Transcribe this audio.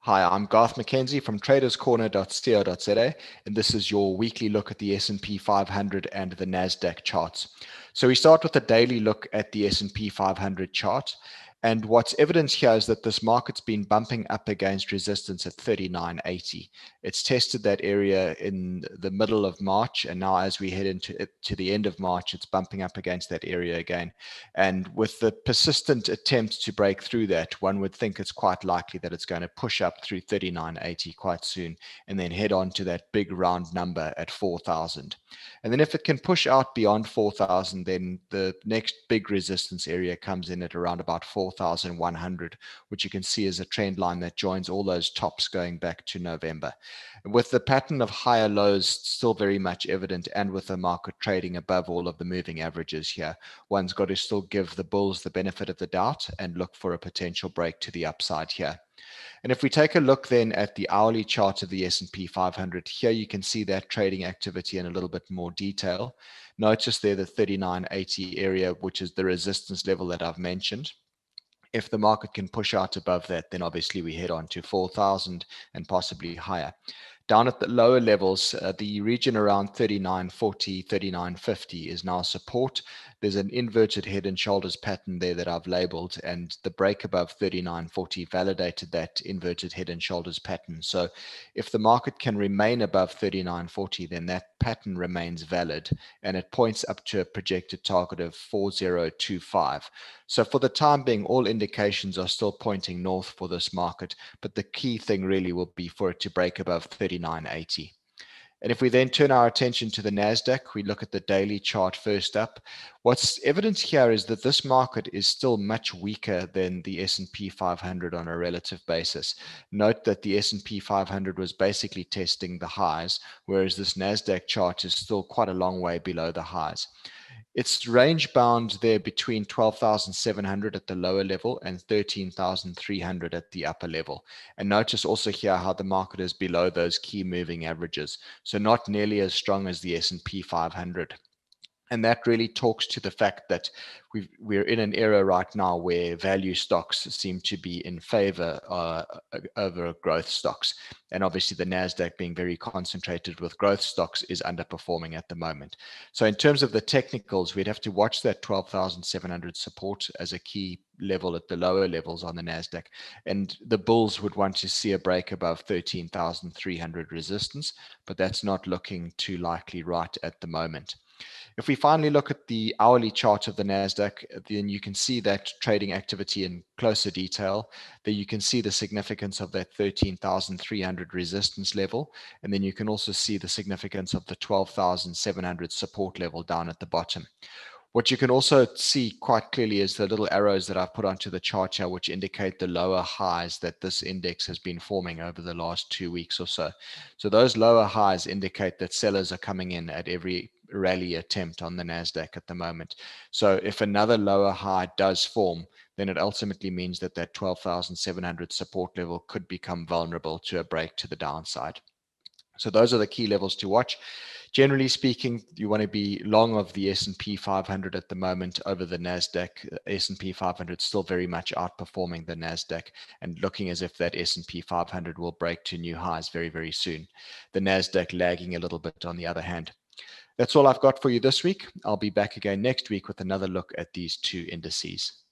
Hi, I'm Garth McKenzie from traderscorner.co.za, and this is your weekly look at the S&P 500 and the Nasdaq charts. So we start with a daily look at the S&P 500 chart, and what's evident here is that this market's been bumping up against resistance at 39.80. It's tested that area in the middle of March, and now as we head to the end of March, it's bumping up against that area again. And with the persistent attempts to break through that, one would think it's quite likely that it's going to push up through 39.80 quite soon and then head on to that big round number at 4,000. And then if it can push out beyond 4,000, then the next big resistance area comes in at around about 4,100, which you can see is a trend line that joins all those tops going back to November. With the pattern of higher lows still very much evident, and with the market trading above all of the moving averages here, one's got to still give the bulls the benefit of the doubt and look for a potential break to the upside here. And if we take a look then at the hourly chart of the S&P 500, here you can see that trading activity in a little bit more detail. Notice there the 39.80 area, which is the resistance level that I've mentioned. If the market can push out above that, then obviously we head on to 4,000 and possibly higher. Down at the lower levels, the region around 39.40, 39.50 is now support. There's an inverted head and shoulders pattern there that I've labeled, and the break above 39.40 validated that inverted head and shoulders pattern. So if the market can remain above 39.40, then that pattern remains valid, and it points up to a projected target of 4025. So for the time being, all indications are still pointing north for this market, but the key thing really will be for it to break above 39.80. And if we then turn our attention to the Nasdaq, we look at the daily chart first up. What's evident here is that this market is still much weaker than the S&P 500 on a relative basis. Note that the S&P 500 was basically testing the highs, whereas this Nasdaq chart is still quite a long way below the highs. It's range bound there between 12,700 at the lower level and 13,300 at the upper level. And notice also here how the market is below those key moving averages. So not nearly as strong as the S&P 500. And that really talks to the fact that we're in an era right now where value stocks seem to be in favor over growth stocks. And obviously the NASDAQ being very concentrated with growth stocks is underperforming at the moment. So in terms of the technicals, we'd have to watch that 12,700 support as a key level at the lower levels on the NASDAQ. And the bulls would want to see a break above 13,300 resistance, but that's not looking too likely right at the moment. If we finally look at the hourly chart of the NASDAQ, then you can see that trading activity in closer detail. There you can see the significance of that 13,300 resistance level. And then you can also see the significance of the 12,700 support level down at the bottom. What you can also see quite clearly is the little arrows that I've put onto the chart here, which indicate the lower highs that this index has been forming over the last 2 weeks or so. So those lower highs indicate that sellers are coming in at every rally attempt on the NASDAQ at the moment. So if another lower high does form, then it ultimately means that that 12,700 support level could become vulnerable to a break to the downside. So those are the key levels to watch. Generally speaking, you want to be long of the S&P 500 at the moment over the NASDAQ. S&P 500 still very much outperforming the NASDAQ and looking as if that S&P 500 will break to new highs very, very soon. The NASDAQ lagging a little bit on the other hand. That's all I've got for you this week. I'll be back again next week with another look at these two indices.